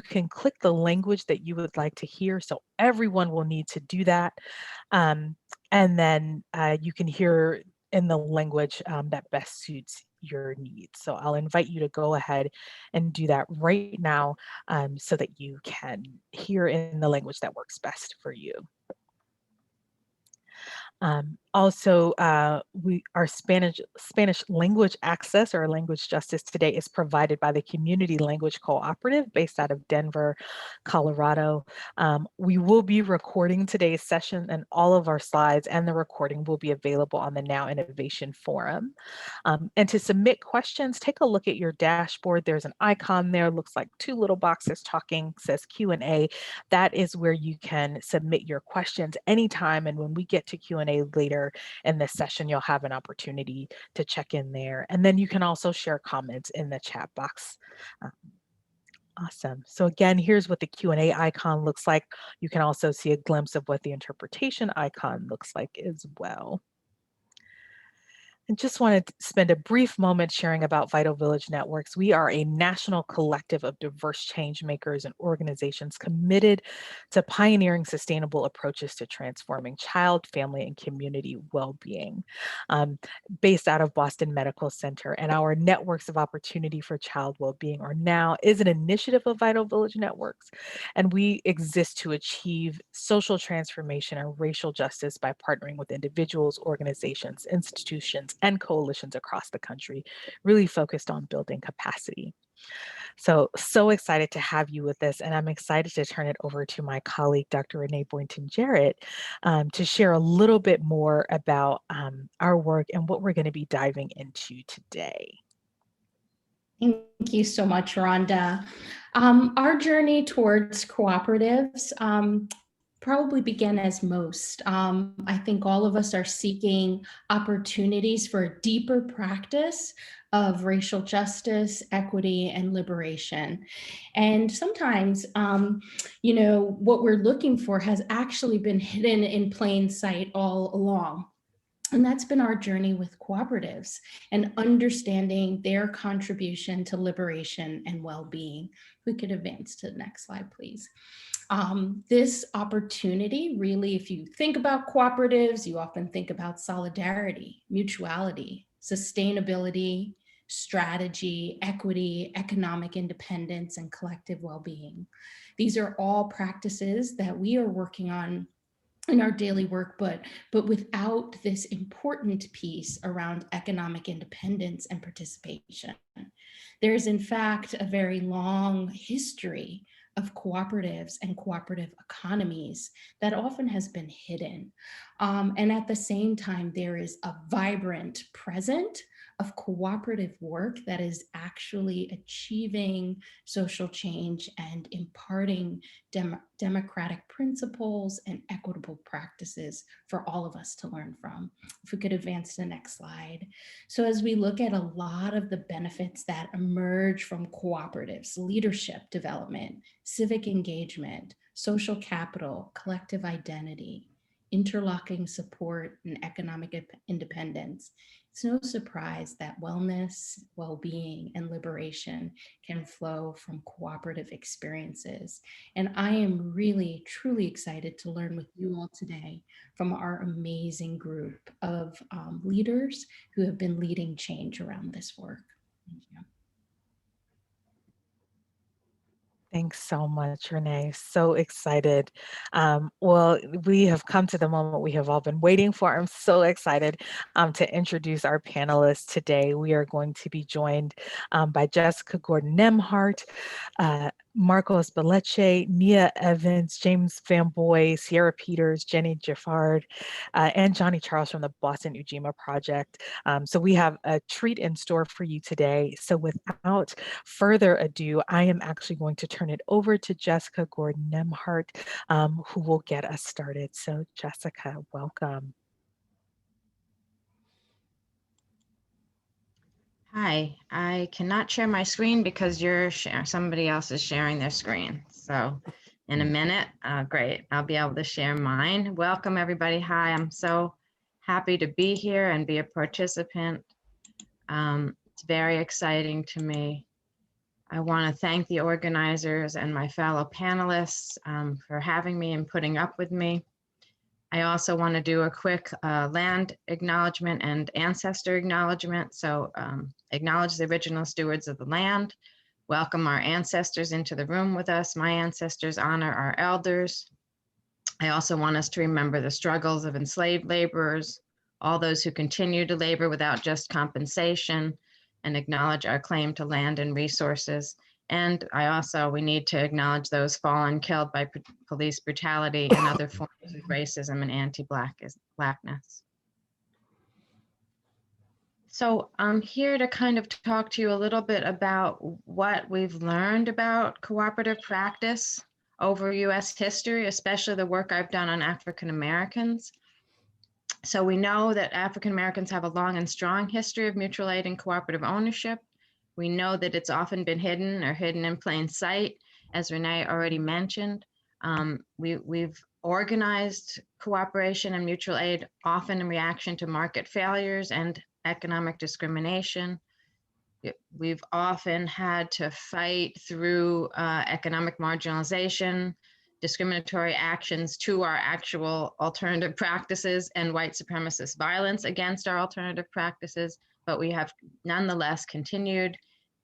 can click the language that you would like to hear. So everyone will need to do that. And then you can hear in the language that best suits your needs. So I'll invite you to go ahead and do that right now so that you can hear in the language that works best for you. Also, our Spanish language access or language justice today is provided by the Community Language Cooperative based out of Denver, Colorado. We will be recording today's session, and all of our slides and the recording will be available on the Now Innovation Forum. And to submit questions, take a look at your dashboard. There's an icon there, looks like two little boxes talking, says Q&A. That is where you can submit your questions anytime, and when we get to Q&A later in this session, you'll have an opportunity to check in there. And then you can also share comments in the chat box. Awesome. So again, here's what the Q&A icon looks like. You can also see a glimpse of what the interpretation icon looks like as well. I just wanted to spend a brief moment sharing about Vital Village Networks. We are a national collective of diverse change makers and organizations committed to pioneering sustainable approaches to transforming child, family, and community well-being. Based out of Boston Medical Center, and our Networks of Opportunity for Child Well-Being, or NOW, is an initiative of Vital Village Networks, and we exist to achieve social transformation and racial justice by partnering with individuals, organizations, institutions, and coalitions across the country, really focused on building capacity. So excited to have you with this, and I'm excited to turn it over to my colleague, Dr. Renee Boynton-Jarrett, to share a little bit more about our work and what we're going to be diving into today. Thank you so much, Rhonda. Our journey towards cooperatives probably began as most. I think all of us are seeking opportunities for a deeper practice of racial justice, equity, and liberation. And sometimes, you know, what we're looking for has actually been hidden in plain sight all along. And that's been our journey with cooperatives and understanding their contribution to liberation and well-being. We could advance to the next slide, please. This opportunity, really, if you think about cooperatives, you often think about solidarity, mutuality, sustainability, strategy, equity, economic independence, and collective well-being. These are all practices that we are working on in our daily work, but without this important piece around economic independence and participation. There's in fact a very long history of cooperatives and cooperative economies that often has been hidden. And at the same time, there is a vibrant present of cooperative work that is actually achieving social change and imparting democratic principles and equitable practices for all of us to learn from. If we could advance to the next slide. So as we look at a lot of the benefits that emerge from cooperatives, leadership development, civic engagement, social capital, collective identity, interlocking support, and economic independence, it's no surprise that wellness, well-being, and liberation can flow from cooperative experiences. And I am really, truly excited to learn with you all today from our amazing group of leaders who have been leading change around this work. Thank you. Thanks so much, Renee. So excited. Well, we have come to the moment we have all been waiting for. I'm so excited to introduce our panelists today. We are going to be joined by Jessica Gordon-Nemhart, Marcos Beleche, Nia Evans, James Vamboi, Sierra Peters, Jenny Giffard, and Johnny Charles from the Boston Ujima Project. So we have a treat in store for you today. So without further ado, I am actually going to turn it over to Jessica Gordon-Nemhart, who will get us started. So Jessica, welcome. Hi, I cannot share my screen because somebody else is sharing their screen. So in a minute, great, I'll be able to share mine. Welcome everybody. Hi, I'm so happy to be here and be a participant. It's very exciting to me. I want to thank the organizers and my fellow panelists for having me and putting up with me. I also want to do a quick land acknowledgement and ancestor acknowledgement. So acknowledge the original stewards of the land, welcome our ancestors into the room with us. My ancestors honor our elders. I also want us to remember the struggles of enslaved laborers, all those who continue to labor without just compensation, and acknowledge our claim to land and resources. And we need to acknowledge those fallen, killed by police brutality and other forms of racism and anti-Blackness. So I'm here to kind of talk to you a little bit about what we've learned about cooperative practice over US history, especially the work I've done on African Americans. So we know that African Americans have a long and strong history of mutual aid and cooperative ownership. We know that it's often been hidden or hidden in plain sight, as Renee already mentioned. We've organized cooperation and mutual aid often in reaction to market failures and economic discrimination. We've often had to fight through economic marginalization, discriminatory actions to our actual alternative practices, and white supremacist violence against our alternative practices, but we have nonetheless continued.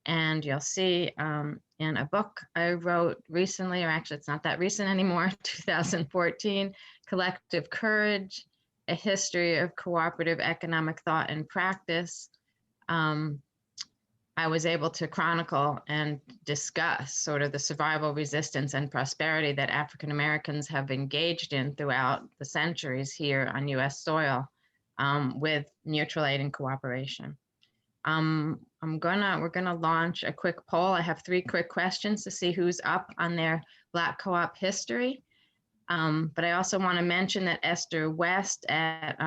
And you'll see in a book I wrote recently, or actually it's not that recent anymore, 2014, Collective Courage, A History of Cooperative Economic Thought and Practice. I was able to chronicle and discuss sort of the survival, resistance, and prosperity that African Americans have engaged in throughout the centuries here on US soil with mutual aid and cooperation. We're gonna launch a quick poll. I have 3 quick questions to see who's up on their Black co-op history. But I also want to mention that Esther West at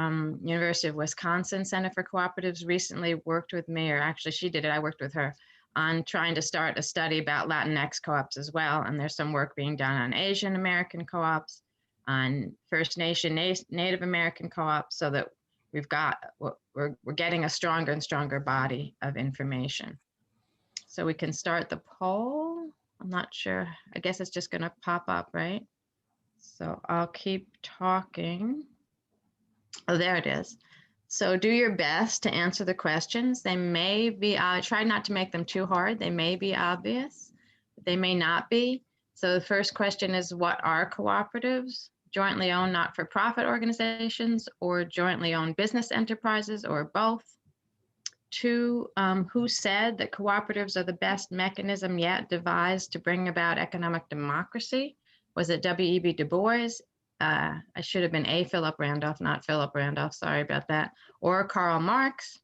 University of Wisconsin Center for Cooperatives recently worked with me, or actually she did it, I worked with her, on trying to start a study about Latinx co-ops as well. And there's some work being done on Asian American co-ops, on First Nation, Native American co-ops, so that we're getting a stronger and stronger body of information. So we can start the poll. I'm not sure, I guess it's just gonna pop up, right? So I'll keep talking. Oh, there it is. So do your best to answer the questions. They may be, try not to make them too hard. They may be obvious, but they may not be. So the first question is, what are cooperatives? Jointly owned not-for-profit organizations or jointly owned business enterprises, or both? 2, who said that cooperatives are the best mechanism yet devised to bring about economic democracy? Was it W.E.B. Du Bois? I should have been A. Philip Randolph, not Philip Randolph, sorry about that, or Karl Marx.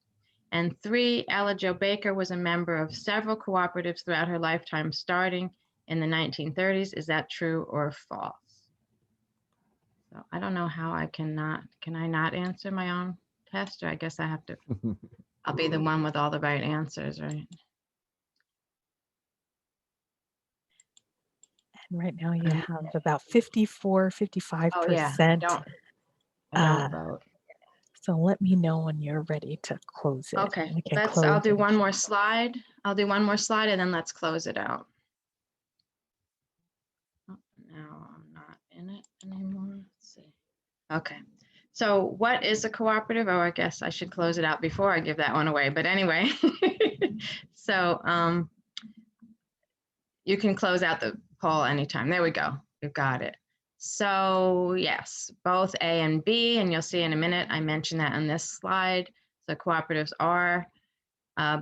And 3, Ella Jo Baker was a member of several cooperatives throughout her lifetime, starting in the 1930s. Is that true or false? So I don't know how can I not answer my own test, or I guess I have to, I'll be the one with all the right answers, right? And right now you have about 54, 55%. Oh yeah, I don't vote. So let me know when you're ready to close it. Okay, I'll do one more slide. I'll do one more slide and then let's close it out. Oh, now I'm not in it anymore. Let's see. Okay, so what is a cooperative? Oh, I guess I should close it out before I give that one away, but anyway. So you can close out the poll anytime. There we go, we've got it. So yes, both A and B, and you'll see in a minute, I mentioned that on this slide. So cooperatives are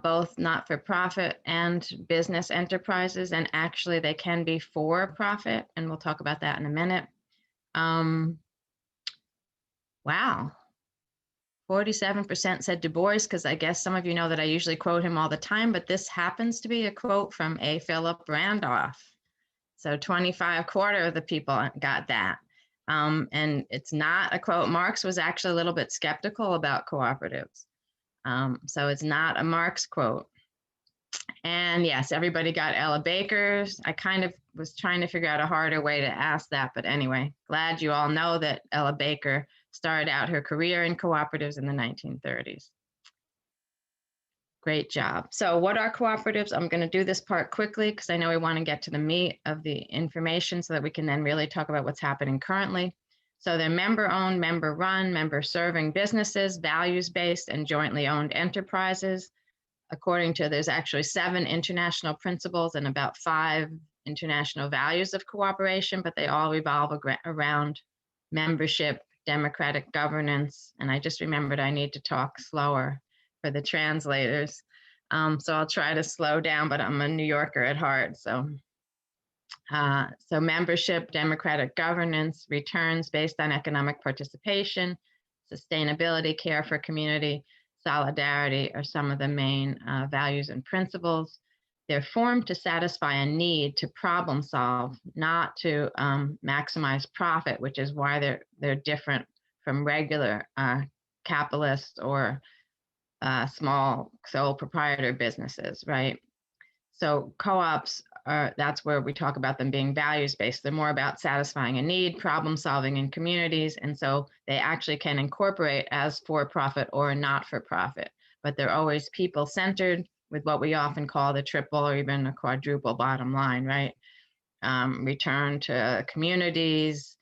both not-for-profit and business enterprises, and actually they can be for-profit, and we'll talk about that in a minute. Wow, 47% said Du Bois, because I guess some of you know that I usually quote him all the time, but this happens to be a quote from A. Philip Randolph. So 25% of the people got that. And it's not a quote. Marx was actually a little bit skeptical about cooperatives. So it's not a Marx quote. And yes, everybody got Ella Baker's. I kind of was trying to figure out a harder way to ask that, but anyway, glad you all know that Ella Baker started out her career in cooperatives in the 1930s. Great job. So what are cooperatives? I'm going to do this part quickly because I know we want to get to the meat of the information so that we can then really talk about what's happening currently. So they're member-owned, member-run, member-serving businesses, values-based, and jointly owned enterprises. According to, there's actually 7 international principles and about 5 international values of cooperation, but they all revolve around membership, democratic governance, and I just remembered I need to talk slower for the translators. So I'll try to slow down, but I'm a New Yorker at heart. So membership, democratic governance, returns based on economic participation, sustainability, care for community, solidarity are some of the main values and principles. They're formed to satisfy a need to problem solve, not to maximize profit, which is why they're different from regular capitalist or small sole proprietor businesses, right? So co-ops that's where we talk about them being values-based. They're more about satisfying a need, problem solving in communities. And so they actually can incorporate as for-profit or not-for-profit, but they're always people-centered with what we often call the triple or even a quadruple bottom line, right? Return to communities,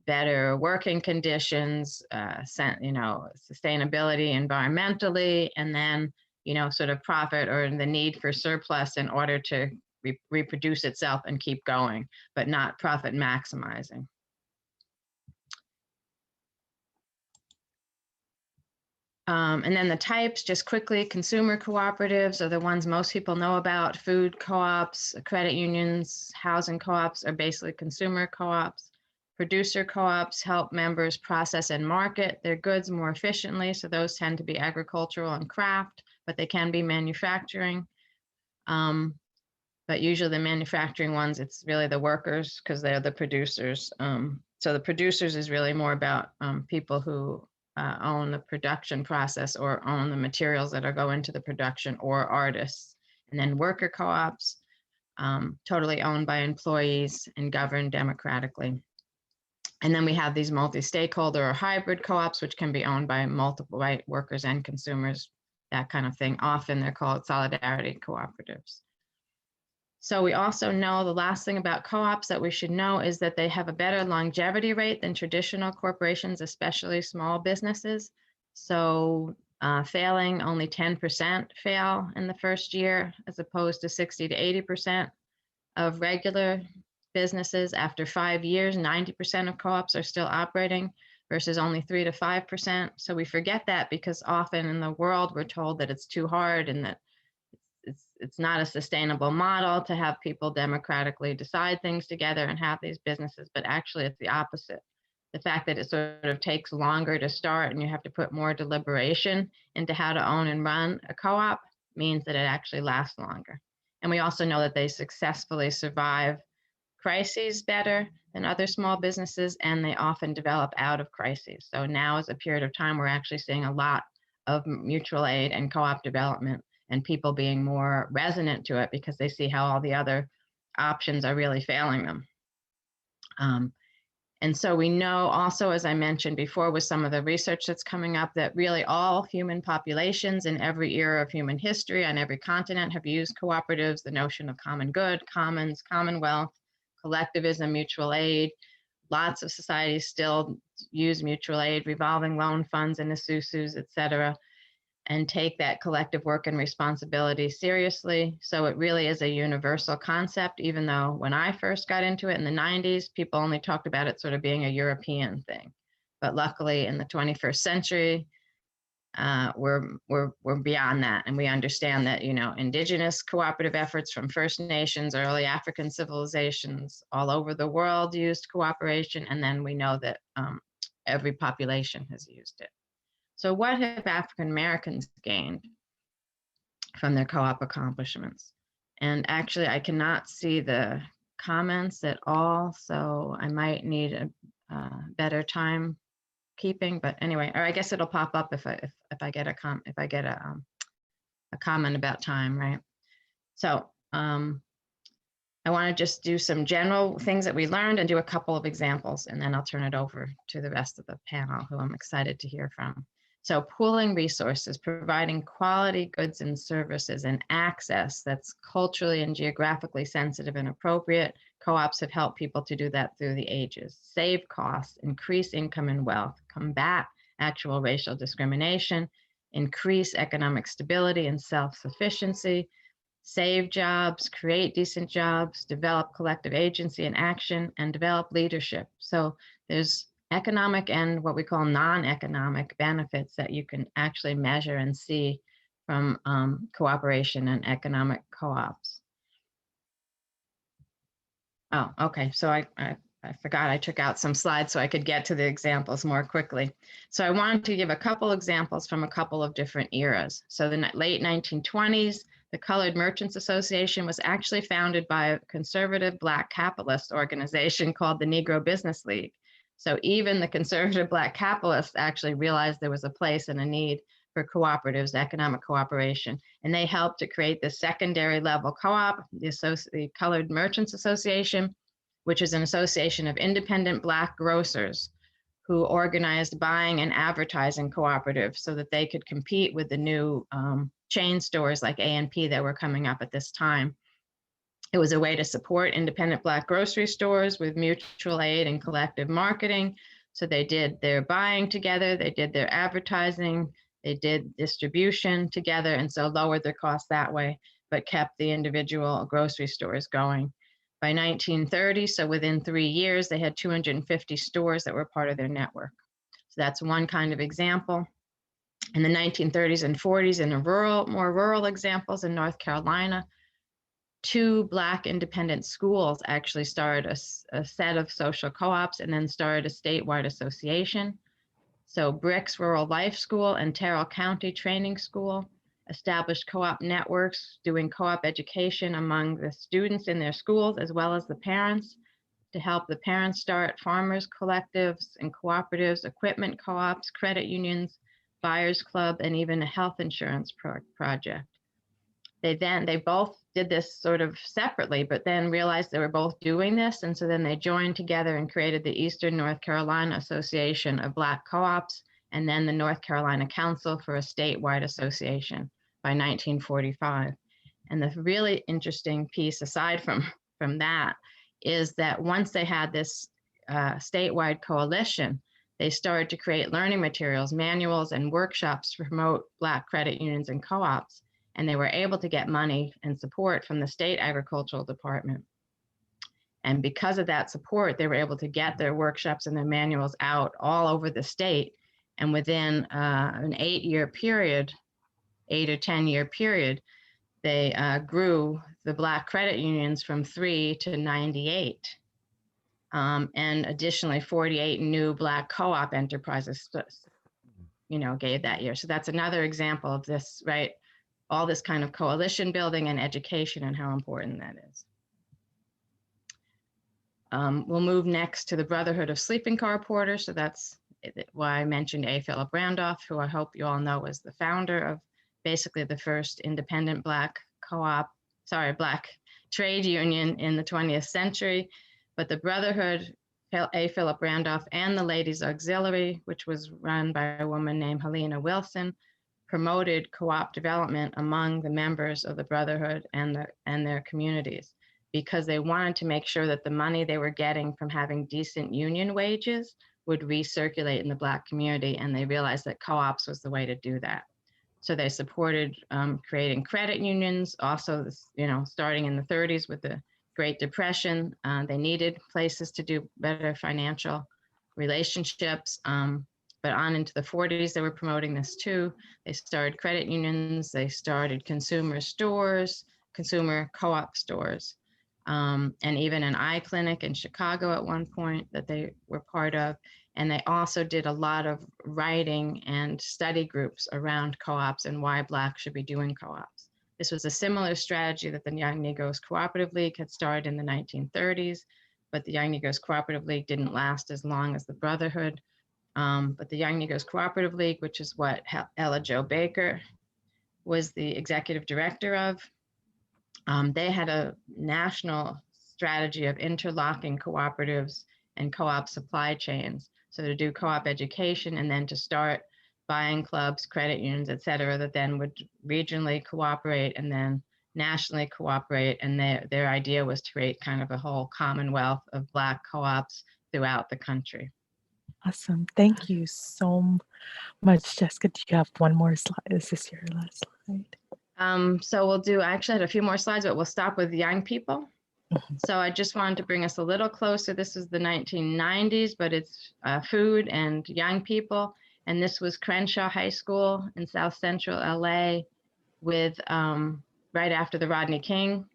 better working conditions, sustainability environmentally, and then, sort of profit or the need for surplus in order to reproduce itself and keep going, but not profit maximizing. And then the types, just quickly, consumer cooperatives are the ones most people know about. Food co-ops, credit unions, housing co-ops are basically consumer co-ops. Producer co-ops help members process and market their goods more efficiently. So those tend to be agricultural and craft, but they can be manufacturing. But usually the manufacturing ones, it's really the workers because they're the producers. So the producers is really more about people who own the production process or own the materials that are go into the production, or artists. And then worker co-ops, totally owned by employees and governed democratically. And then we have these multi-stakeholder or hybrid co-ops, which can be owned by multiple, right, workers and consumers, that kind of thing. Often they're called solidarity cooperatives. So we also know the last thing about co-ops that we should know is that they have a better longevity rate than traditional corporations, especially small businesses. So failing, only 10% fail in the first year, as opposed to 60 to 80% of regular businesses. After 5 years, 90% of co-ops are still operating versus only 3 to 5%. So we forget that because often in the world, we're told that it's too hard and that it's not a sustainable model to have people democratically decide things together and have these businesses, but actually it's the opposite. The fact that it sort of takes longer to start and you have to put more deliberation into how to own and run a co-op means that it actually lasts longer. And we also know that they successfully survive crises better than other small businesses, and they often develop out of crises. So now is a period of time we're actually seeing a lot of mutual aid and co-op development, and people being more resonant to it because they see how all the other options are really failing them. And so we know also, as I mentioned before, with some of the research that's coming up, that really all human populations in every era of human history on every continent have used cooperatives, the notion of common good, commons, commonwealth, collectivism, mutual aid. Lots of societies still use mutual aid, revolving loan funds, and isusus, et cetera, and take that collective work and responsibility seriously. So it really is a universal concept, even though when I first got into it in the 90s, people only talked about it sort of being a European thing. But luckily in the 21st century, we're beyond that. And we understand that, indigenous cooperative efforts from First Nations, early African civilizations all over the world used cooperation. And then we know that every population has used it. So what have African Americans gained from their co-op accomplishments? And actually, I cannot see the comments at all, so I might need a better time keeping. But anyway, or I guess it'll pop up if I get a comment about time, right? So I want to just do some general things that we learned and do a couple of examples, and then I'll turn it over to the rest of the panel, who I'm excited to hear from. So pooling resources, providing quality goods and services and access that's culturally and geographically sensitive and appropriate. Co-ops have helped people to do that through the ages. Save costs, increase income and wealth, combat actual racial discrimination, increase economic stability and self-sufficiency, save jobs, create decent jobs, develop collective agency and action, and develop leadership. So there's economic and what we call non-economic benefits that you can actually measure and see from cooperation and economic co-ops. Oh, okay. So I forgot I took out some slides so I could get to the examples more quickly. So I wanted to give a couple examples from a couple of different eras. So the late 1920s, the Colored Merchants Association was actually founded by a conservative Black capitalist organization called the Negro Business League. So even the conservative Black capitalists actually realized there was a place and a need for cooperatives, economic cooperation, and they helped to create the secondary level co-op, the Colored Merchants Association, which is an association of independent Black grocers who organized buying and advertising cooperatives so that they could compete with the new chain stores like A&P that were coming up at this time. It was a way to support independent Black grocery stores with mutual aid and collective marketing. So they did their buying together, they did their advertising, they did distribution together, and so lowered their costs that way, but kept the individual grocery stores going. By 1930, so within 3 years, they had 250 stores that were part of their network. So that's one kind of example. In the 1930s and 40s, in more rural examples in North Carolina, 2 Black independent schools actually started a set of social co-ops and then started a statewide association. So Brick's Rural Life School and Terrell County Training School established co-op networks doing co-op education among the students in their schools as well as the parents to help the parents start farmers collectives and cooperatives, equipment co-ops, credit unions, buyers club, and even a health insurance project. They both did this sort of separately, but then realized they were both doing this. And so then they joined together and created the Eastern North Carolina Association of Black Co-ops, and then the North Carolina Council for a statewide association by 1945. And the really interesting piece aside from that is that once they had this statewide coalition, they started to create learning materials, manuals, and workshops to promote Black credit unions and co-ops. And they were able to get money and support from the state agricultural department. And because of that support, they were able to get their workshops and their manuals out all over the state. And within an 8-year period, 8 or 10 year period, they grew the Black credit unions from 3 to 98. And additionally, 48 new Black co-op enterprises, gave that year. So that's another example of this, right? All this kind of coalition building and education and how important that is. We'll move next to the Brotherhood of Sleeping Car Porters. So that's why I mentioned A. Philip Randolph, who I hope you all know was the founder of basically the first independent Black Black trade union in the 20th century. But the Brotherhood, A. Philip Randolph, and the Ladies Auxiliary, which was run by a woman named Helena Wilson, promoted co-op development among the members of the Brotherhood and their communities, because they wanted to make sure that the money they were getting from having decent union wages would recirculate in the Black community, and they realized that co-ops was the way to do that. So they supported creating credit unions, also, starting in the 30s with the Great Depression. They needed places to do better financial relationships. But on into the 40s, they were promoting this too. They started credit unions, they started consumer stores, consumer co-op stores, and even an eye clinic in Chicago at one point that they were part of. And they also did a lot of writing and study groups around co-ops and why Black should be doing co-ops. This was a similar strategy that the Young Negroes Cooperative League had started in the 1930s, but the Young Negroes Cooperative League didn't last as long as the Brotherhood. But the Young Negroes Cooperative League, which is what Ella Jo Baker was the executive director of, they had a national strategy of interlocking cooperatives and co-op supply chains. So to do co-op education and then to start buying clubs, credit unions, et cetera, that then would regionally cooperate and then nationally cooperate. And their idea was to create kind of a whole commonwealth of Black co-ops throughout the country. Awesome. Thank you so much, Jessica. Do you have one more slide? Is this your last slide? So we'll do, I actually had a few more slides, but we'll stop with young people. So I just wanted to bring us a little closer. This is the 1990s, but it's food and young people. And this was Crenshaw High School in South Central LA with right after the Rodney King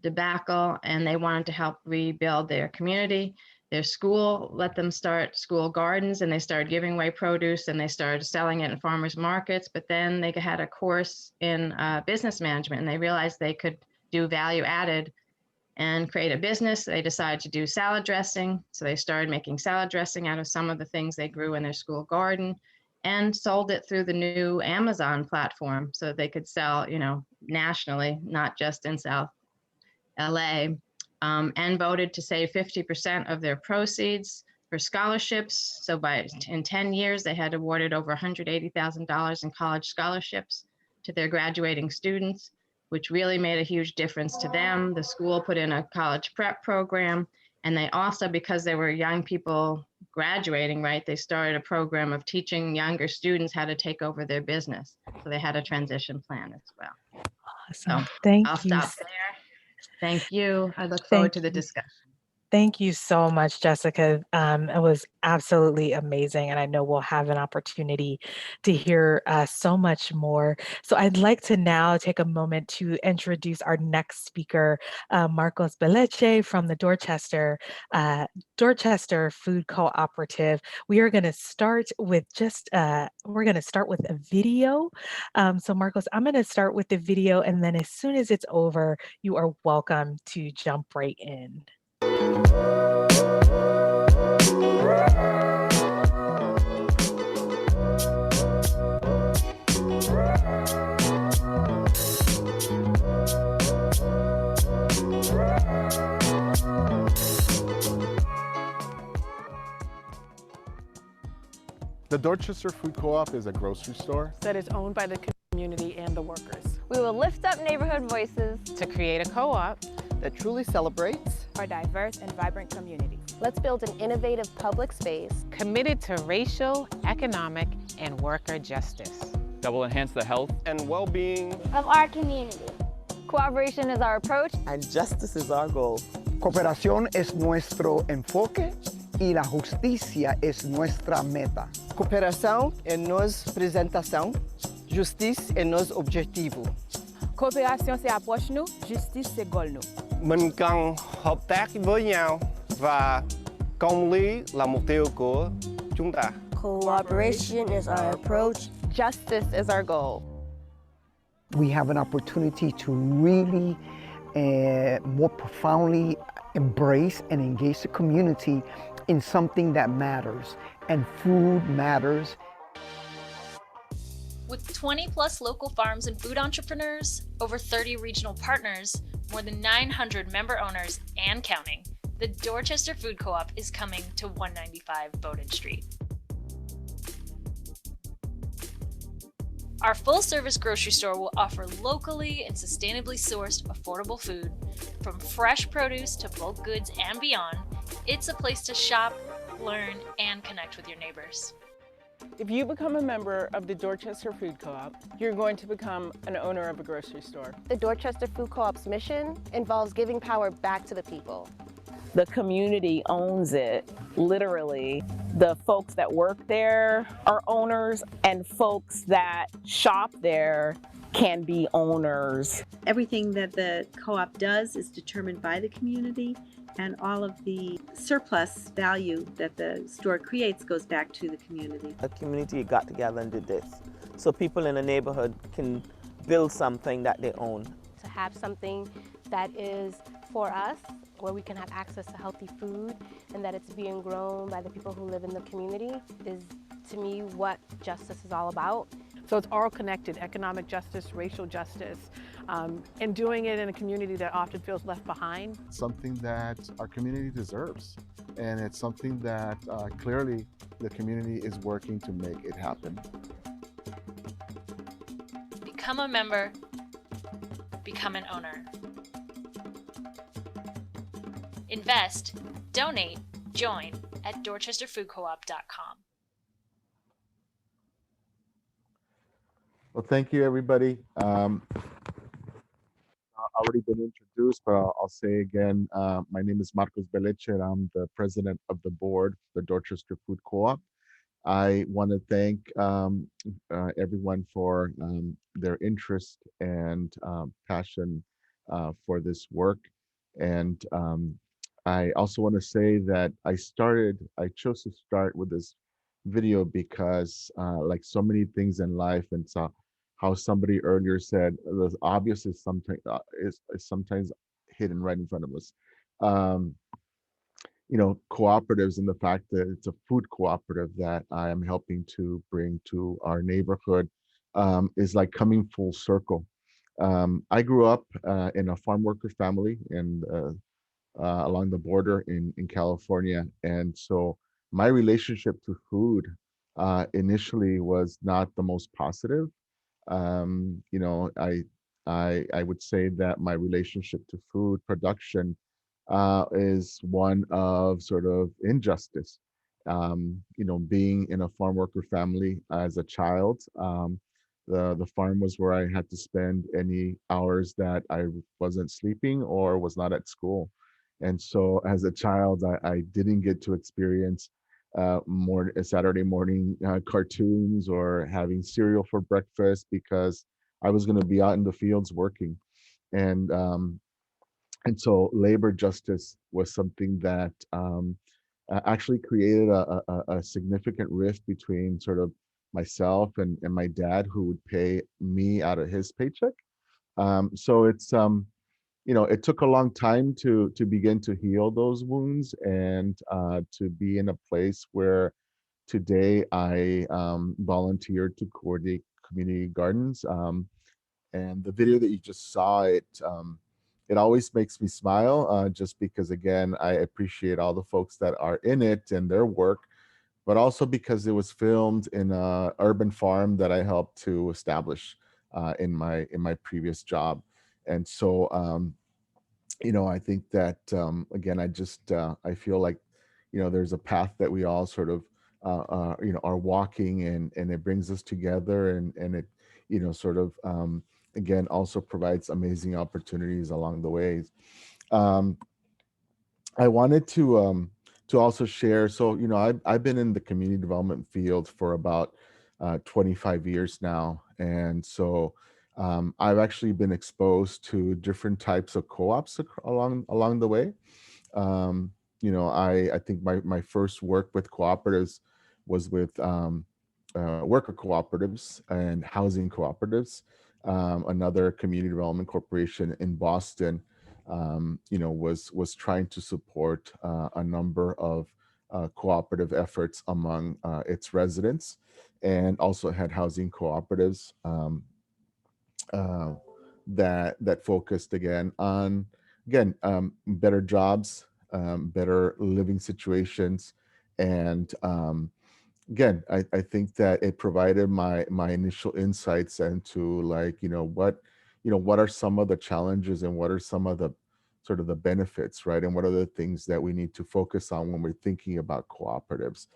debacle, and they wanted to help rebuild their community. Their school let them start school gardens, and they started giving away produce, and they started selling it in farmers markets. But then they had a course in business management, and they realized they could do value added and create a business. They decided to do salad dressing. So they started making salad dressing out of some of the things they grew in their school garden and sold it through the new Amazon platform so that they could sell, nationally, not just in South LA, and voted to save 50% of their proceeds for scholarships. So in 10 years, they had awarded over $180,000 in college scholarships to their graduating students, which really made a huge difference to them. The school put in a college prep program, and they also, because there were young people graduating, right, they started a program of teaching younger students how to take over their business. So they had a transition plan as well. Awesome. So Thank I'll you. stop there. Thank you. I look forward to the discussion. Thank you so much, Jessica. It was absolutely amazing, and I know we'll have an opportunity to hear so much more. So I'd like to now take a moment to introduce our next speaker, Marcos Beleche from the Dorchester Food Cooperative. We are going to start with a video. So Marcos, I'm going to start with the video, and then as soon as it's over, you are welcome to jump right in. The Dorchester Food Co-op is a grocery store that is owned by the community and the workers. We will lift up neighborhood voices To create a co-op that truly celebrates our diverse and vibrant community, Let's build an innovative public space committed to racial, economic, and worker justice that will enhance the health and well-being of our community. Cooperation is our approach, and justice is our goal. Cooperación es nuestro enfoque y la justicia es nuestra meta. Cooperação é nossa apresentação, justiça é nosso objetivo. Coopération c'est approche nous, justice c'est goal nous. Mình cần hợp tác với nhau và công lý là mục tiêu của chúng ta. Cooperation is our approach. justice is our goal. We have an opportunity to really more profoundly embrace and engage the community in something that matters, and food matters. With 20 plus local farms and food entrepreneurs, over 30 regional partners, more than 900 member owners and counting, the Dorchester Food Co-op is coming to 195 Bowdoin Street. Our full-service grocery store will offer locally and sustainably sourced affordable food. From fresh produce to bulk goods and beyond, it's a place to shop, learn, and connect with your neighbors. If you become a member of the Dorchester Food Co-op, you're going to become an owner of a grocery store. The Dorchester Food Co-op's mission involves giving power back to the people. The community owns it, literally. The folks that work there are owners, and folks that shop there can be owners. Everything that the co-op does is determined by the community, and all of the surplus value that the store creates goes back to the community. The community got together and did this, so people in the neighborhood can build something that they own. To have something that is for us, where we can have access to healthy food and that it's being grown by the people who live in the community is, to me, what justice is all about. So it's all connected: economic justice, racial justice, and doing it in a community that often feels left behind. Something that our community deserves. And it's something that clearly the community is working to make it happen. Become a member, become an owner. Invest, donate, join at dorchesterfoodcoop.com. Well, thank you, everybody. Already been introduced, but I'll say again, my name is Marcos Beleche, and I'm the president of the board for the Dorchester Food Co-op. I want to thank everyone for their interest and passion for this work. And I also want to say that I chose to start with this video because like so many things in life, and so how somebody earlier said, the obvious is sometimes hidden right in front of us. Cooperatives, and the fact that it's a food cooperative that I am helping to bring to our neighborhood is like coming full circle. I grew up in a farm worker family and along the border in California. And so my relationship to food initially was not the most positive. Um, you know, I, I would say that my relationship to food production is one of sort of injustice. Being in a farm worker family as a child, the farm was where I had to spend any hours that I wasn't sleeping or was not at school. And so as a child, I didn't get to experience Saturday morning cartoons or having cereal for breakfast because I was going to be out in the fields working. And and so labor justice was something that actually created a significant rift between sort of myself and my dad, who would pay me out of his paycheck. So it took a long time to begin to heal those wounds and to be in a place where today I volunteered to coordinate community gardens. And the video that you just saw, it always makes me smile, just because, again, I appreciate all the folks that are in it and their work, but also because it was filmed in a urban farm that I helped to establish in my previous job. And so I think that again, I feel like there's a path that we all sort of are walking, and it brings us together, and it sort of again also provides amazing opportunities along the ways. um, I wanted to also share. So I've been in the community development field for about 25 years now, and so I've actually been exposed to different types of co-ops along the way. I think my first work with cooperatives was with worker cooperatives and housing cooperatives. Another community development corporation in Boston, was trying to support a number of cooperative efforts among its residents, and also had housing cooperatives uh, that focused again on better jobs, better living situations, and again, I think that it provided my initial insights into, like, what are some of the challenges, and what are some of the sort of the benefits, right? And what are the things that we need to focus on when we're thinking about cooperatives?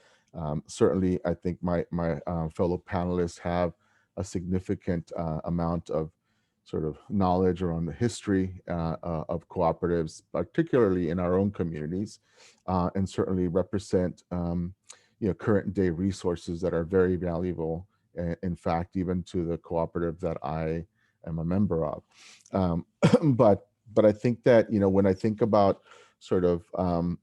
Certainly, I think my fellow panelists have a significant amount of sort of knowledge around the history of cooperatives, particularly in our own communities, and certainly represent current day resources that are very valuable, in fact, even to the cooperative that I am a member of. Um, but I think that when I think about sort of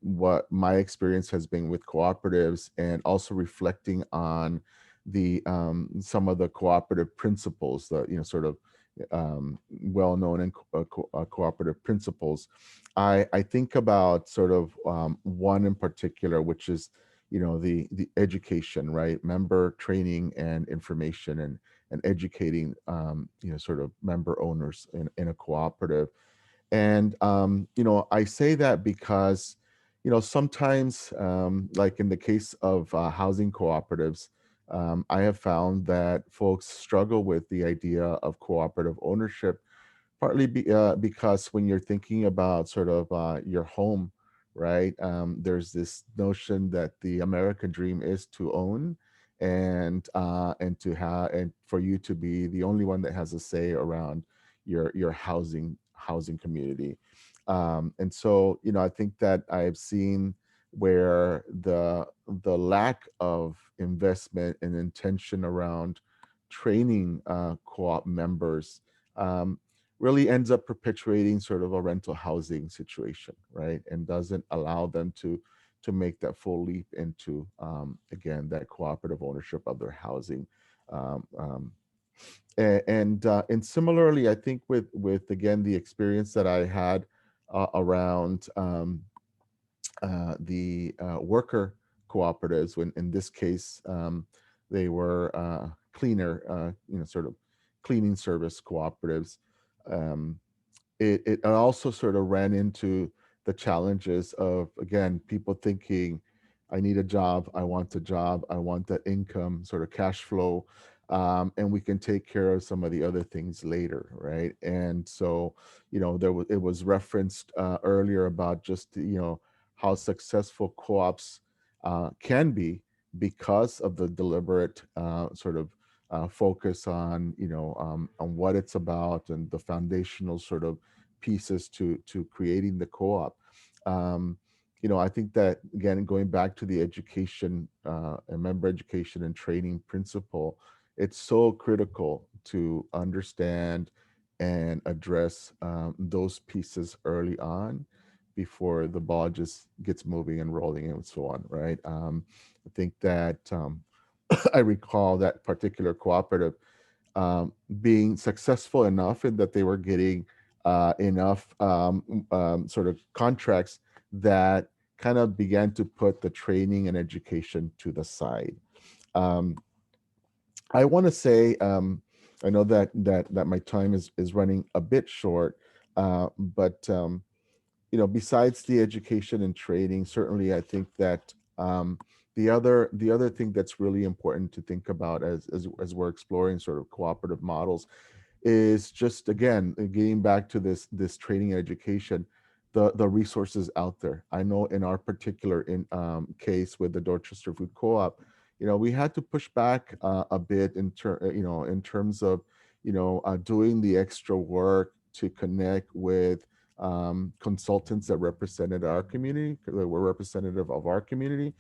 what my experience has been with cooperatives, and also reflecting on the some of the cooperative principles, the sort of well-known and cooperative principles, I think about sort of one in particular, which is, the education, right? Member training and information, and educating, sort of member owners in a cooperative. And, I say that because, sometimes, like in the case of housing cooperatives, I have found that folks struggle with the idea of cooperative ownership, partly because when you're thinking about sort of your home, right? There's this notion that the American dream is to own, and to have, and for you to be the only one that has a say around your housing community. And so, I think that I've seen where the lack of investment and intention around training co-op members, really ends up perpetuating sort of a rental housing situation, right? And doesn't allow them to make that full leap into, again, that cooperative ownership of their housing. Um, um, and similarly, I think with again the experience that I had around the worker cooperatives, when in this case they were cleaner, sort of cleaning service cooperatives. Um, it also sort of ran into the challenges of, again, people thinking, I need a job, I want a job, I want that income, sort of cash flow, and we can take care of some of the other things later, right? And so, it was referenced earlier about just, how successful co-ops can be because of the deliberate sort of focus on, on what it's about, and the foundational sort of pieces to creating the co-op. I think that, again, going back to the education, and member education and training principle, it's so critical to understand and address those pieces early on, before the ball just gets moving and rolling and so on, right? I think that I recall that particular cooperative being successful enough in that they were getting enough sort of contracts that kind of began to put the training and education to the side. Um, I want to say, I know that my time is running a bit short, but besides the education and training, certainly I think that the other thing that's really important to think about as we're exploring sort of cooperative models is just, again, getting back to this training and education, the resources out there. I know in our particular case with the Dorchester Food Co-op, we had to push back a bit in terms of doing the extra work to connect with consultants that represented our community, that were representative of our community.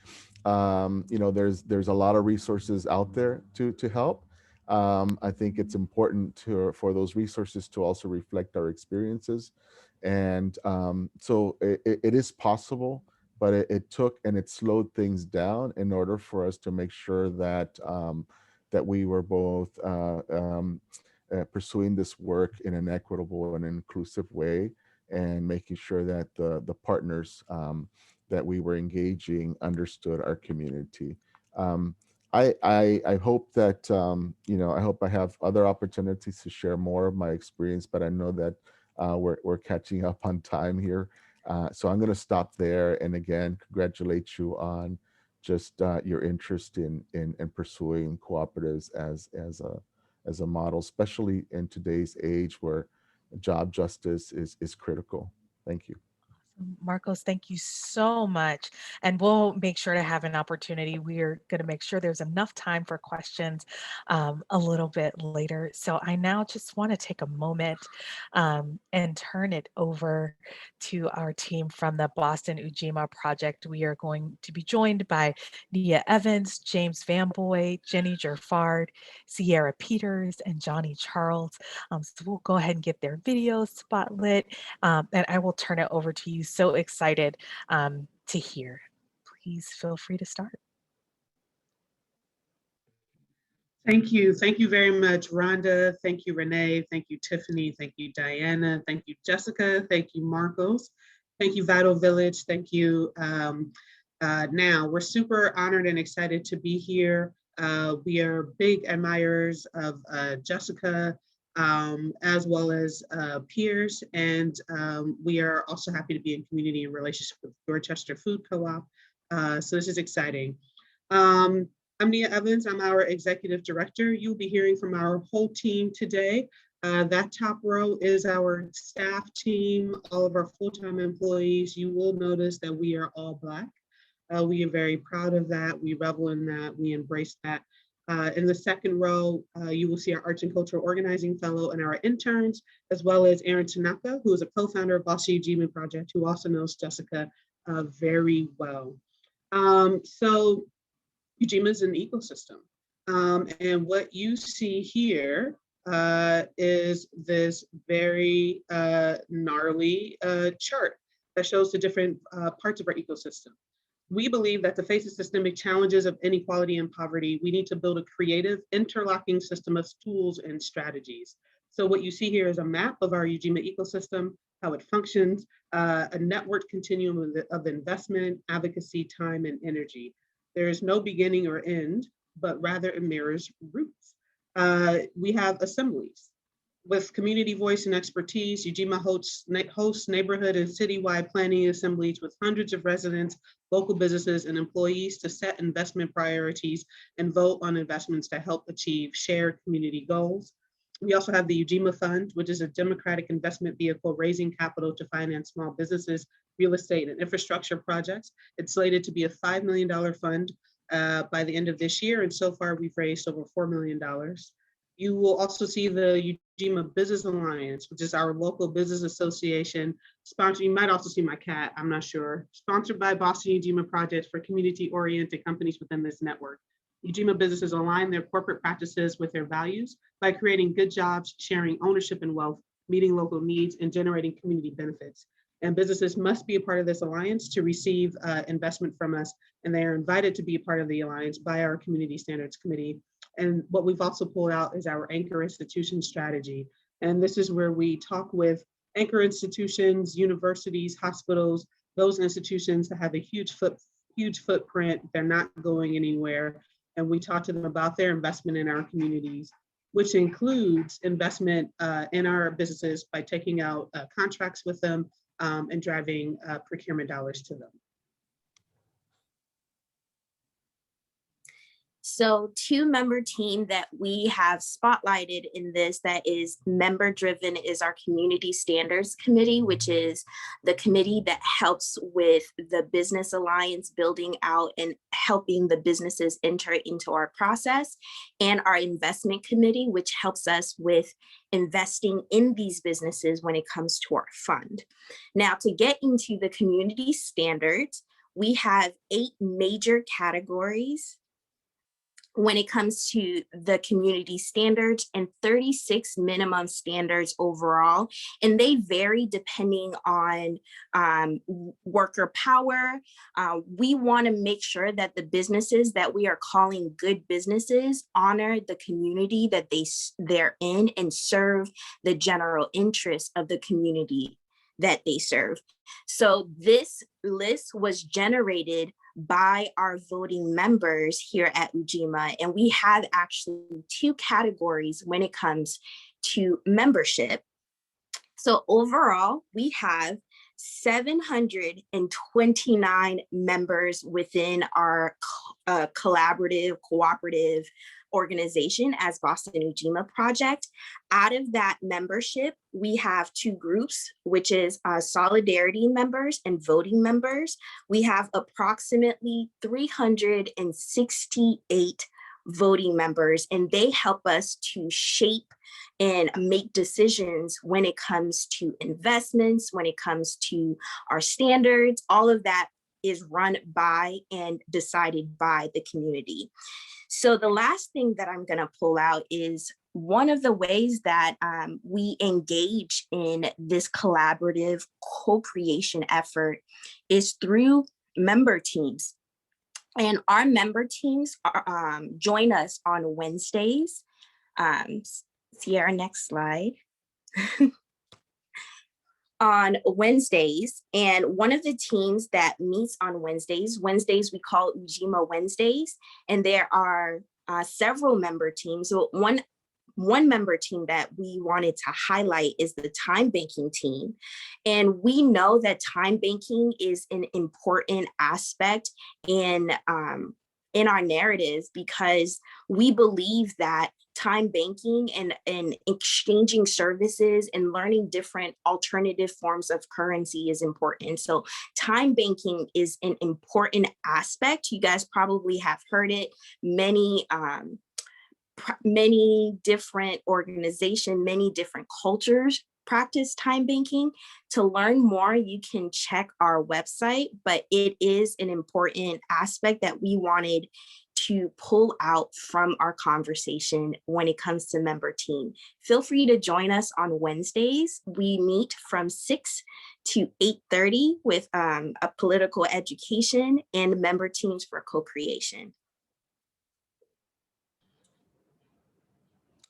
There's a lot of resources out there to help. I think it's important for those resources to also reflect our experiences. And so it is possible, but it took and it slowed things down in order for us to make sure that that we were both pursuing this work in an equitable and inclusive way, and making sure that the partners that we were engaging understood our community. I hope that I hope I have other opportunities to share more of my experience, but I know that we're catching up on time here. So I'm going to stop there, and again, congratulate you on just your interest in pursuing cooperatives as a model, especially in today's age where job justice is critical. Thank you. Marcos, thank you so much. And we'll make sure to have an opportunity. We're going to make sure there's enough time for questions a little bit later. So I now just want to take a moment and turn it over to our team from the Boston Ujima Project. We are going to be joined by Ujima Events, James Vamboi, Jenny Gerfard, Sierra Peters, and Johnny Charles. So we'll go ahead and get their videos spotlit, and I will turn it over to you. So excited to hear. Please feel free to start. Thank you. Thank you very much, Rhonda. Thank you, Renee. Thank you, Tiffany. Thank you, Diana. Thank you, Jessica. Thank you, Marcos. Thank you, Vital Village. Thank you. Now, we're super honored and excited to be here. We are big admirers of Jessica, as well as peers, and we are also happy to be in community and relationship with Dorchester Food Co-op. So this is exciting. I'm Ujima Evans. I'm our executive director. You'll be hearing from our whole team today. That top row is our staff team, all of our full-time employees. You will notice that we are all Black. We are very proud of that. We revel in that. We embrace that. In the second row, you will see our Arts and Cultural Organizing Fellow and our interns, as well as Aaron Tanaka, who is a co-founder of Bossy Ujima Project, who also knows Jessica very well. So Ujima is an ecosystem. And what you see here is this very gnarly chart that shows the different parts of our ecosystem. We believe that to face the systemic challenges of inequality and poverty, we need to build a creative, interlocking system of tools and strategies. So what you see here is a map of our Ujima ecosystem, how it functions, a networked continuum of investment, advocacy, time, and energy. There is no beginning or end, but rather it mirrors roots. We have assemblies. With community voice and expertise, Ujima hosts neighborhood and citywide planning assemblies with hundreds of residents, local businesses, and employees to set investment priorities and vote on investments that help achieve shared community goals. We also have the Ujima Fund, which is a democratic investment vehicle raising capital to finance small businesses, real estate, and infrastructure projects. It's slated to be a $5 million fund by the end of this year, and so far we've raised over $4 million. You will also see the Ujima Business Alliance, which is our local business association. Sponsored, you might also see my cat, I'm not sure. Sponsored by Boston Ujima Project for community-oriented companies within this network. Ujima businesses align their corporate practices with their values by creating good jobs, sharing ownership and wealth, meeting local needs, and generating community benefits. And businesses must be a part of this alliance to receive investment from us, and they are invited to be a part of the alliance by our Community Standards Committee. And what we've also pulled out is our anchor institution strategy. And this is where we talk with anchor institutions, universities, hospitals, those institutions that have a huge footprint, they're not going anywhere. And we talk to them about their investment in our communities, which includes investment in our businesses by taking out contracts with them and driving procurement dollars to them. So 2-member team that we have spotlighted in this that is member driven is our Community Standards Committee, which is the committee that helps with the Business Alliance building out and helping the businesses enter into our process, and our Investment Committee, which helps us with investing in these businesses when it comes to our fund. Now, to get into the community standards, we have 8 major categories when it comes to the community standards and 36 minimum standards overall. And they vary depending on worker power. We want to make sure that the businesses that we are calling good businesses honor the community that they're in and serve the general interest of the community that they serve. So this list was generated by our voting members here at Ujima, and we have actually 2 categories when it comes to membership. So overall, we have 729 members within our cooperative organization as Boston Ujima Project. Out of that membership, we have 2 groups, which is solidarity members and voting members. We have approximately 368 voting members, and they help us to shape and make decisions when it comes to investments, when it comes to our standards. All of that is run by and decided by the community. So the last thing that I'm going to pull out is one of the ways that we engage in this collaborative co-creation effort is through member teams. And our member teams are, join us on Wednesdays. See our next slide. On Wednesdays, and one of the teams that meets on Wednesdays we call Ujima Wednesdays, and there are several member teams. So one member team that we wanted to highlight is the time banking team. And we know that time banking is an important aspect in our narrative, because we believe that time banking and exchanging services and learning different alternative forms of currency is important. So time banking is an important aspect. You guys probably have heard it. Many different organizations, many different cultures practice time banking. To learn more, you can check our website, but it is an important aspect that we wanted to pull out from our conversation when it comes to member team. Feel free to join us on Wednesdays. We meet from 6 to 8:30 with a political education and member teams for co-creation.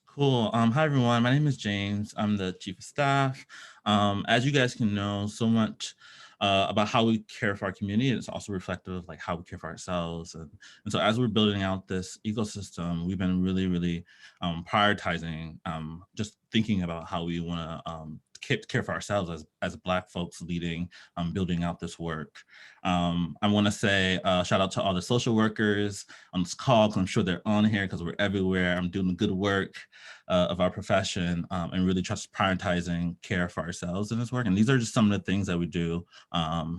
Cool. Hi, everyone. My name is James. I'm the Chief of Staff. As you guys can know, so much about how we care for our community, it's also reflective of like how we care for ourselves. And so as we're building out this ecosystem, we've been really prioritizing just thinking about how we want to care for ourselves as Black folks leading, building out this work. I want to say shout out to all the social workers on this call, because I'm sure they're on here because we're everywhere. I'm doing the good work of our profession and really just prioritizing care for ourselves in this work. And these are just some of the things that we do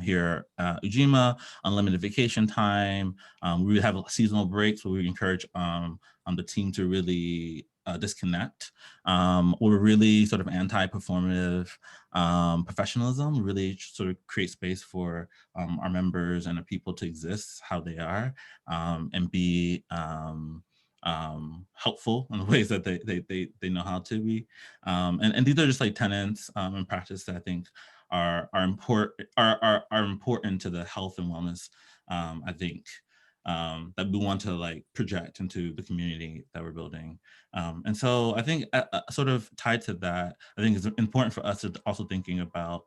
here at Ujima: unlimited vacation time. We have seasonal breaks where we encourage the team to really disconnect. We're really sort of anti-performative professionalism, really sort of create space for our members and the people to exist how they are and be helpful in the ways that they know how to be. And these are just like tenets and practice that I think are important to the health and wellness, I think, that we want to like project into the community that we're building. And so I think sort of tied to that, I think it's important for us to also thinking about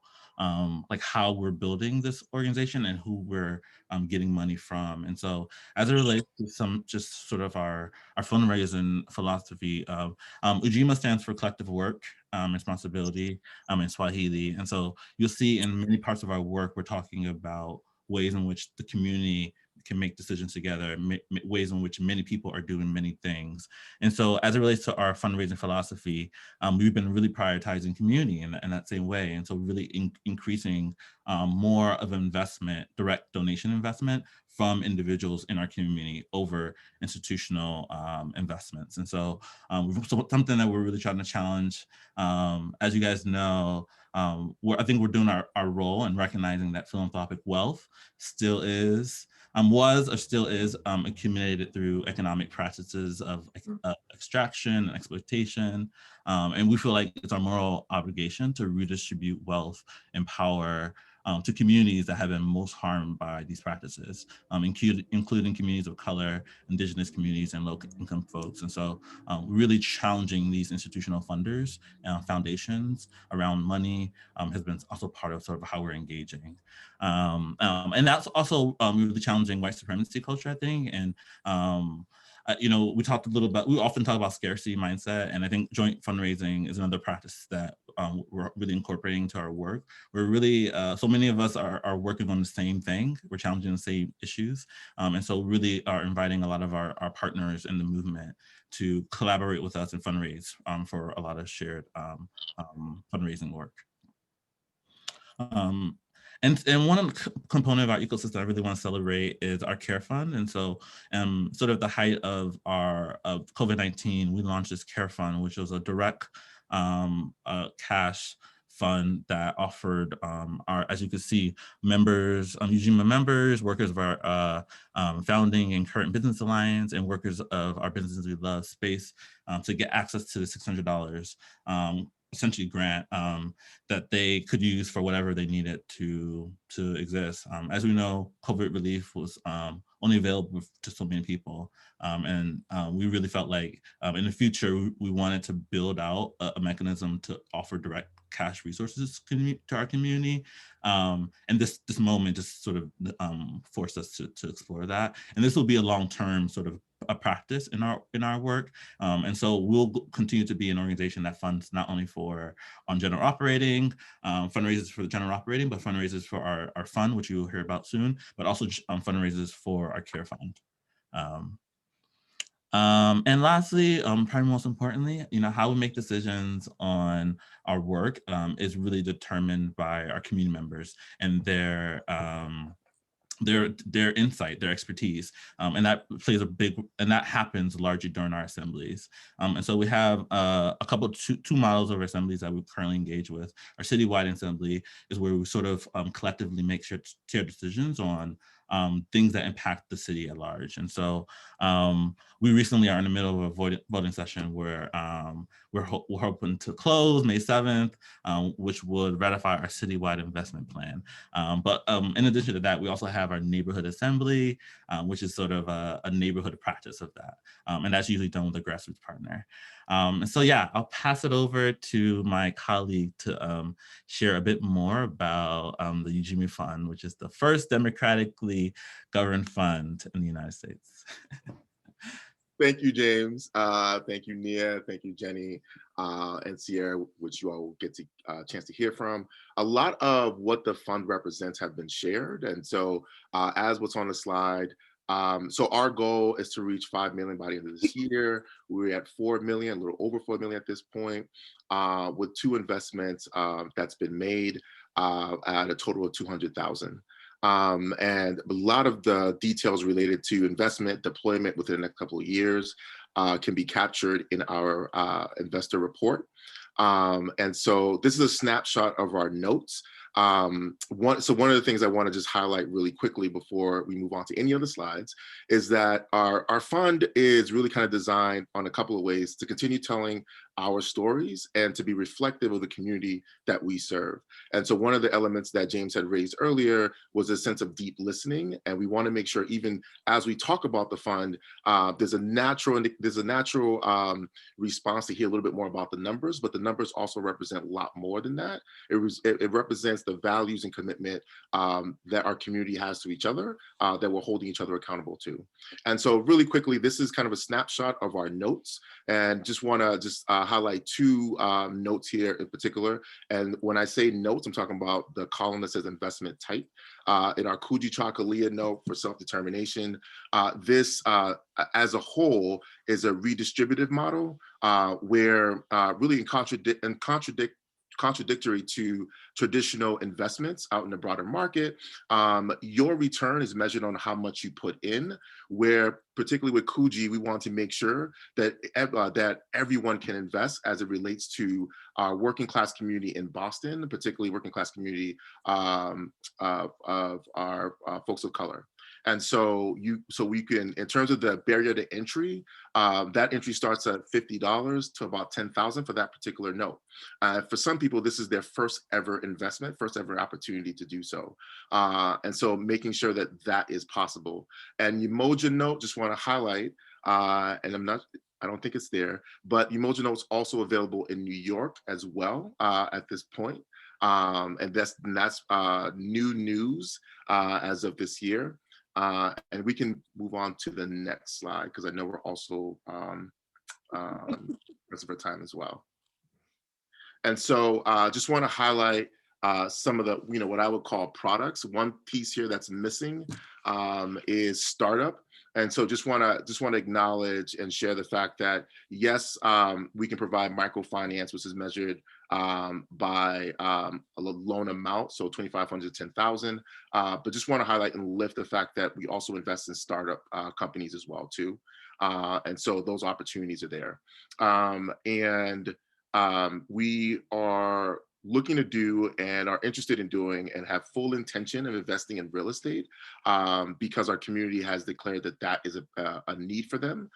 like how we're building this organization and who we're getting money from. And so as it relates to some just sort of our fundraising philosophy, Ujima stands for collective work, responsibility in Swahili. And so you'll see in many parts of our work, we're talking about ways in which the community can make decisions together, ways in which many people are doing many things. And so as it relates to our fundraising philosophy, we've been really prioritizing community in that same way. And so really increasing more of investment, direct donation investment from individuals in our community over institutional investments. And so something that we're really trying to challenge, as you guys know, I think we're doing our role in recognizing that philanthropic wealth still is, was or still is accumulated through economic practices of extraction and exploitation. And we feel like it's our moral obligation to redistribute wealth and power to communities that have been most harmed by these practices, including communities of color, indigenous communities, and low-income folks. And so really challenging these institutional funders and foundations around money has been also part of sort of how we're engaging. And that's also really challenging white supremacy culture, I think. And you know, we often talk about scarcity mindset, and I think joint fundraising is another practice that we're really incorporating to our work. We're really, so many of us are working on the same thing. We're challenging the same issues. And so really are inviting a lot of our partners in the movement to collaborate with us and fundraise for a lot of shared fundraising work. And one component of our ecosystem I really want to celebrate is our care fund. And so sort of the height of COVID-19, we launched this care fund, which was a direct cash fund that offered as you can see, members, Ujima members, workers of our founding and current business alliance, and workers of our Businesses We Love space to get access to the $600 essentially grant that they could use for whatever they needed to exist. As we know, COVID relief was only available to so many people. We really felt like in the future, we wanted to build out a mechanism to offer direct cash resources to our community. And this moment just sort of forced us to explore that. And this will be a long-term sort of a practice in our work. And so we'll continue to be an organization that funds not only for general operating, fundraisers for the general operating, but fundraisers for our fund, which you will hear about soon, but also fundraisers for our care fund. And lastly, probably most importantly, how we make decisions on our work is really determined by our community members and their insight, their expertise, and that happens largely during our assemblies. And so we have two models of assemblies that we currently engage with. Our citywide assembly is where we sort of collectively make shared decisions on things that impact the city at large. And so we recently are in the middle of a voting session where we're hoping to close May 7th, which would ratify our citywide investment plan. But in addition to that, we also have our neighborhood assembly, which is sort of a neighborhood practice of that. And that's usually done with a grassroots partner. And so, yeah, I'll pass it over to my colleague to share a bit more about the Ujima Fund, which is the first democratically governed fund in the United States. Thank you, James. Thank you, Nia. Thank you, Jenny and Sierra, which you all will get a chance to hear from. A lot of what the fund represents have been shared. And so as what's on the slide, so our goal is to reach 5 million by the end of this year. We're at 4 million, a little over 4 million at this point, with 2 investments that's been made at a total of 200,000. And a lot of the details related to investment deployment within the next couple of years can be captured in our investor report. And so this is a snapshot of our notes. One of the things I want to just highlight really quickly before we move on to any of the slides is that our fund is really kind of designed on a couple of ways to continue telling our stories and to be reflective of the community that we serve. And so one of the elements that James had raised earlier was a sense of deep listening. And we want to make sure even as we talk about the fund, there's a natural response to hear a little bit more about the numbers, but the numbers also represent a lot more than that. It represents the values and commitment that our community has to each other, that we're holding each other accountable to. And so really quickly, this is kind of a snapshot of our notes, and just want to highlight 2 notes here in particular. And when I say notes, I'm talking about the column that says investment type. In our Kuji Chakalia note for self-determination, this as a whole is a redistributive model where really contradictory to traditional investments out in the broader market, your return is measured on how much you put in, where particularly with Kuji, we want to make sure that everyone can invest as it relates to our working class community in Boston, particularly working class community of our folks of color. And so we can, in terms of the barrier to entry, that entry starts at $50 to about $10,000 for that particular note. For some people, this is their first ever investment, first ever opportunity to do so. And so making sure that that is possible. And Umoja note, just want to highlight, and I don't think it's there, but Umoja note's also available in New York as well at this point. And that's new news as of this year. And we can move on to the next slide because I know we're also rest of our time as well. And so just want to highlight some of the, what I would call products. One piece here that's missing is startup. And so just want to acknowledge and share the fact that, yes, we can provide microfinance, which is measured by a loan amount, so $2,500 to $10,000. But just want to highlight and lift the fact that we also invest in startup companies as well too. And so those opportunities are there. We are looking to do and are interested in doing and have full intention of investing in real estate because our community has declared that is a need for them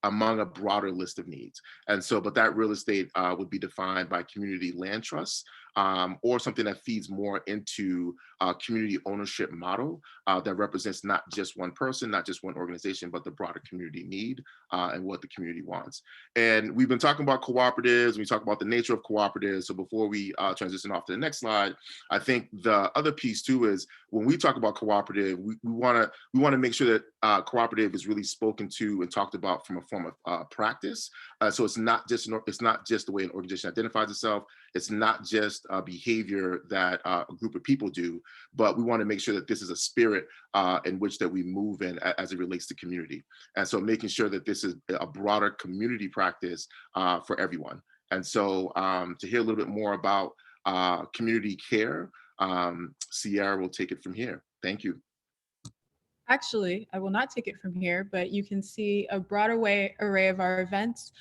among a broader list of needs. And so, but that real estate would be defined by community land trusts or something that feeds more into a community ownership model that represents not just one person, not just one organization, but the broader community need and what the community wants. And we've been talking about cooperatives, we talk about the nature of cooperatives. So before we transition off to the next slide, I think the other piece too is when we talk about cooperative, we want to make sure that cooperative is really spoken to and talked about from a form of practice. So it's not just the way an organization identifies itself. It's not just a behavior that a group of people do, but we want to make sure that this is a spirit in which that we move in as it relates to community. And so making sure that this is a broader community practice for everyone. And so to hear a little bit more about community care, Sierra will take it from here. Thank you. Actually, I will not take it from here, but you can see a broader array of our events.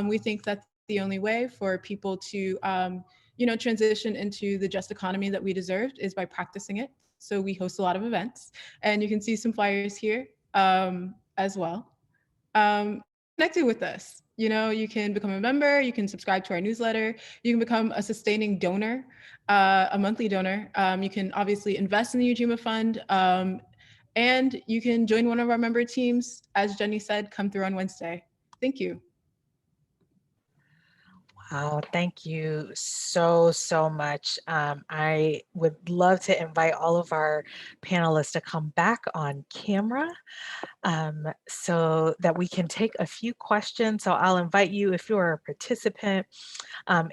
We think that's the only way for people to transition into the just economy that we deserved is by practicing it. So we host a lot of events, and you can see some flyers here as well. Connected with us. You can become a member, you can subscribe to our newsletter, you can become a sustaining donor, a monthly donor. You can obviously invest in the Ujima Fund, and you can join one of our member teams. As Jenny said, come through on Wednesday. Thank you. Wow, thank you so much. I would love to invite all of our panelists to come back on camera so that we can take a few questions. So I'll invite you, if you're a participant,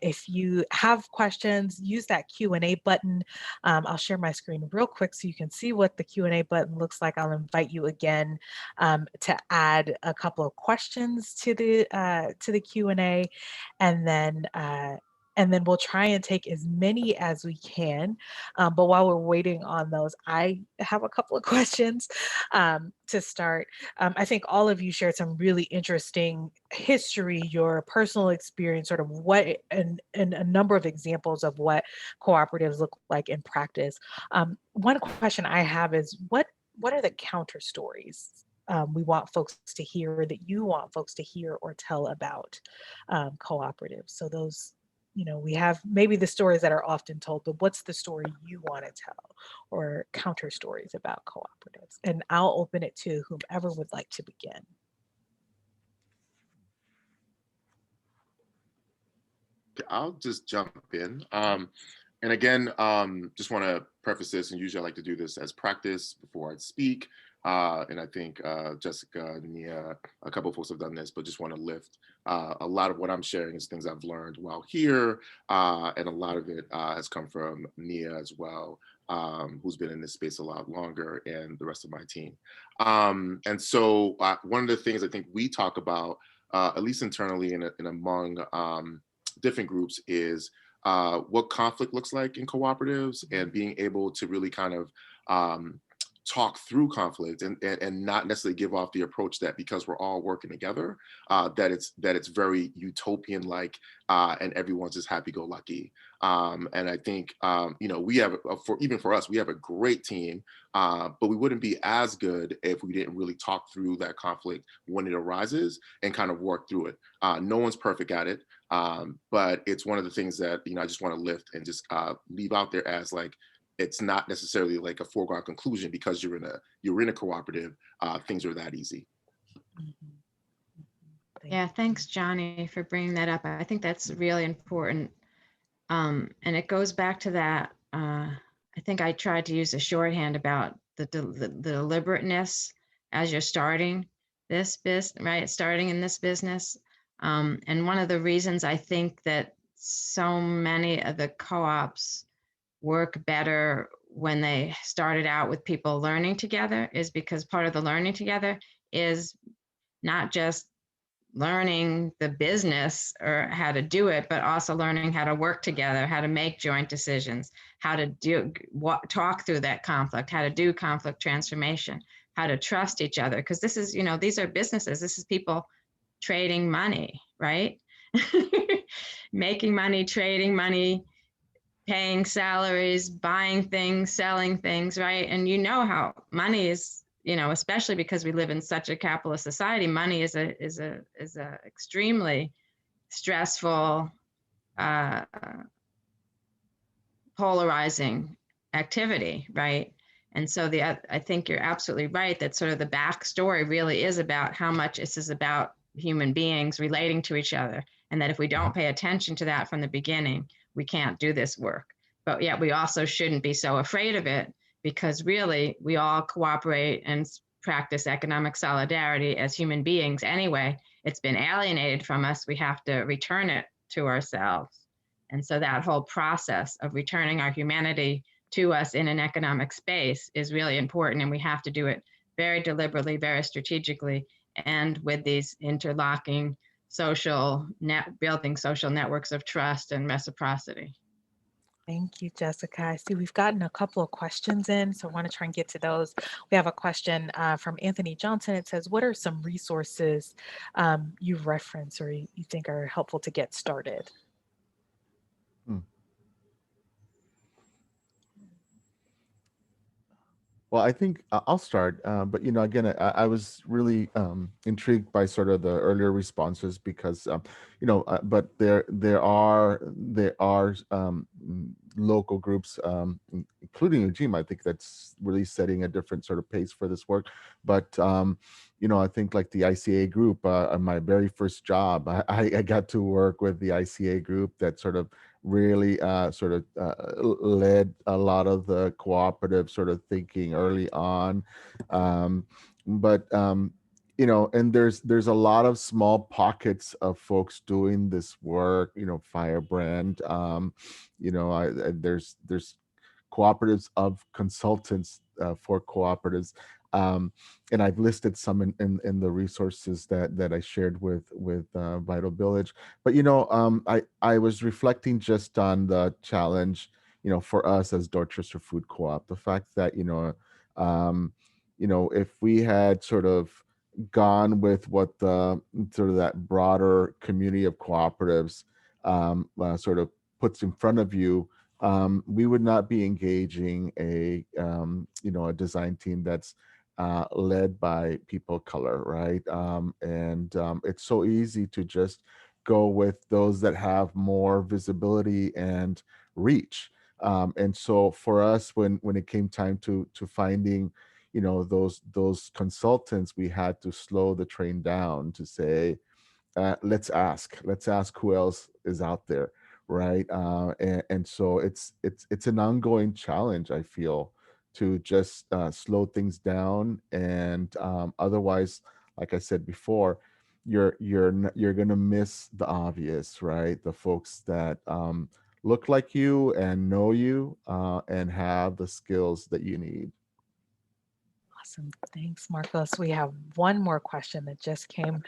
if you have questions, use that Q&A button. I'll share my screen real quick so you can see what the Q&A button looks like. I'll invite you again to add a couple of questions to the Q&A, and then we'll try and take as many as we can. But while we're waiting on those, I have a couple of questions to start. I think all of you shared some really interesting history, your personal experience, sort of what, and a number of examples of what cooperatives look like in practice. One question I have is, what are the counter stories we want folks to hear, or that you want folks to hear or tell about cooperatives? So those, we have maybe the stories that are often told, but what's the story you want to tell, or counter stories about cooperatives? And I'll open it to whomever would like to begin. I'll just jump in. And again, just want to preface this, and usually I like to do this as practice before I speak. And I think Jessica, Nia, a couple of folks have done this, but just want to lift a lot of what I'm sharing is things I've learned while here. And a lot of it has come from Nia as well, who's been in this space a lot longer, and the rest of my team. And so one of the things I think we talk about, at least internally and among different groups, is what conflict looks like in cooperatives, and being able to really kind of talk through conflict and not necessarily give off the approach that because we're all working together, that it's very utopian like, and everyone's just happy-go-lucky. And I think we have even for us, we have a great team, but we wouldn't be as good if we didn't really talk through that conflict when it arises and kind of work through it. No one's perfect at it, but it's one of the things that I just want to lift and just leave out there as like, it's not necessarily like a foregone conclusion because you're in a cooperative, things are that easy. Yeah, thanks, Johnny, for bringing that up. I think that's really important. And it goes back to that. I think I tried to use a shorthand about the deliberateness as you're starting this business, right? Starting in this business. And one of the reasons I think that so many of the co-ops work better when they started out with people learning together is because part of the learning together is not just learning the business or how to do it, but also learning how to work together, how to make joint decisions, how to talk through that conflict, how to do conflict transformation, how to trust each other. Because this is, these are businesses. This is people trading money, right? Making money, trading money, paying salaries, buying things, selling things, right? And how money is, especially because we live in such a capitalist society, money is a extremely stressful polarizing activity, right? And so I think you're absolutely right that sort of the backstory really is about how much this is about human beings relating to each other. And that if we don't pay attention to that from the beginning, we can't do this work. But yet we also shouldn't be so afraid of it, because really we all cooperate and practice economic solidarity as human beings anyway. It's been alienated from us. We have to return it to ourselves. And so that whole process of returning our humanity to us in an economic space is really important. And we have to do it very deliberately, very strategically, and with these interlocking building social networks of trust and reciprocity. Thank you, Jessica. I see we've gotten a couple of questions in, so I want to try and get to those. We have a question from Anthony Johnson. It says, what are some resources you reference or you think are helpful to get started? Well, I think I'll start, but again, I was really intrigued by sort of the earlier responses because but there are local groups, including Ujima, I think that's really setting a different sort of pace for this work. But I think like the ICA group, my very first job, I got to work with the ICA group that sort of really led a lot of the cooperative sort of thinking early on. And there's a lot of small pockets of folks doing this work, Firebrand, there's cooperatives of consultants for cooperatives. And I've listed some in the resources that I shared with Vital Village. But I was reflecting just on the challenge, for us as Dorchester Food Co-op, the fact that if we had sort of gone with what the sort of that broader community of cooperatives sort of puts in front of you, we would not be engaging a design team that's led by people of color, right? It's so easy to just go with those that have more visibility and reach. And so for us, when it came time to finding, those consultants, we had to slow the train down to say, let's ask who else is out there, right? And so it's an ongoing challenge, I feel, to just slow things down. And otherwise, like I said before, you're gonna miss the obvious, right? The folks that look like you and know you and have the skills that you need. Awesome. Thanks, Marcos. We have one more question that just came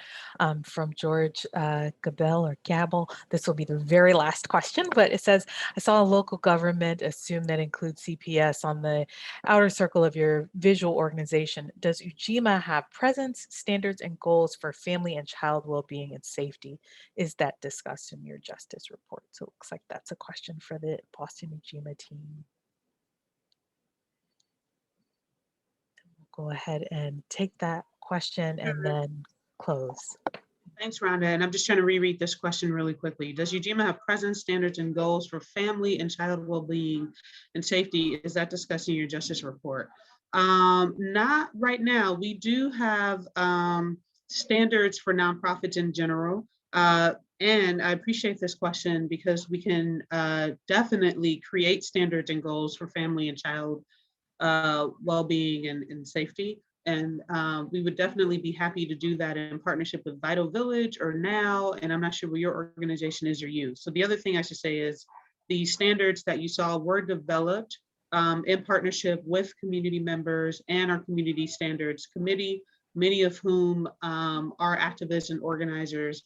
from George Gabel. This will be the very last question, but it says, I saw a local government assume that includes CPS on the outer circle of your visual organization. Does Ujima have presence, standards, and goals for family and child well-being and safety? Is that discussed in your justice report? So it looks like that's a question for the Boston Ujima team. Go ahead and take that question and then close. Thanks, Rhonda. And I'm just trying to reread this question really quickly. Does Ujima have presence, standards, and goals for family and child well-being and safety? Is that discussed in your justice report? Not right now. We do have standards for nonprofits in general. And I appreciate this question because we can definitely create standards and goals for family and child well-being and safety. And we would definitely be happy to do that in partnership with Vital Village or Now, and I'm not sure where your organization is or you. So the other thing I should say is the standards that you saw were developed in partnership with community members and our community standards committee, many of whom are activists and organizers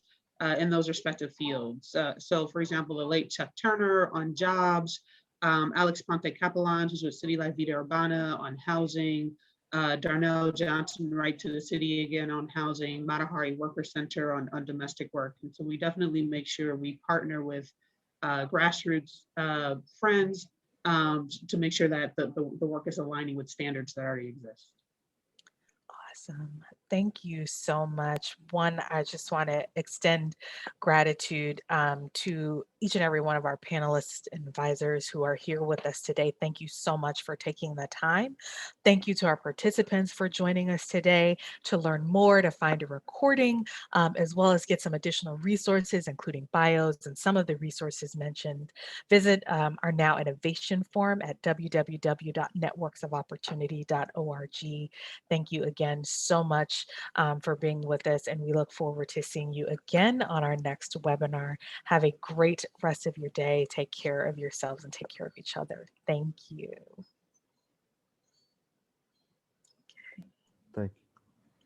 in those respective fields. So for example, the late Chuck Turner on jobs, Alex Ponte Capellan, who's with City Life Vida Urbana on housing, Darnell Johnson, Right to the City again on housing, Matahari Worker Center on domestic work. And so we definitely make sure we partner with grassroots friends to make sure that the work is aligning with standards that already exist. Awesome. Thank you so much. One, I just want to extend gratitude to each and every one of our panelists and advisors who are here with us today. Thank you so much for taking the time. Thank you to our participants for joining us today. To learn more, to find a recording, as well as get some additional resources, including bios and some of the resources mentioned, visit our Now Innovation Forum at www.networksofopportunity.org. Thank you again so much for being with us, and we look forward to seeing you again on our next webinar. Have a great rest of your day. Take care of yourselves and take care of each other. Thank you. Thank you.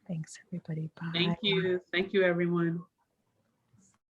Thanks, everybody. Bye. Thank you. Thank you, everyone.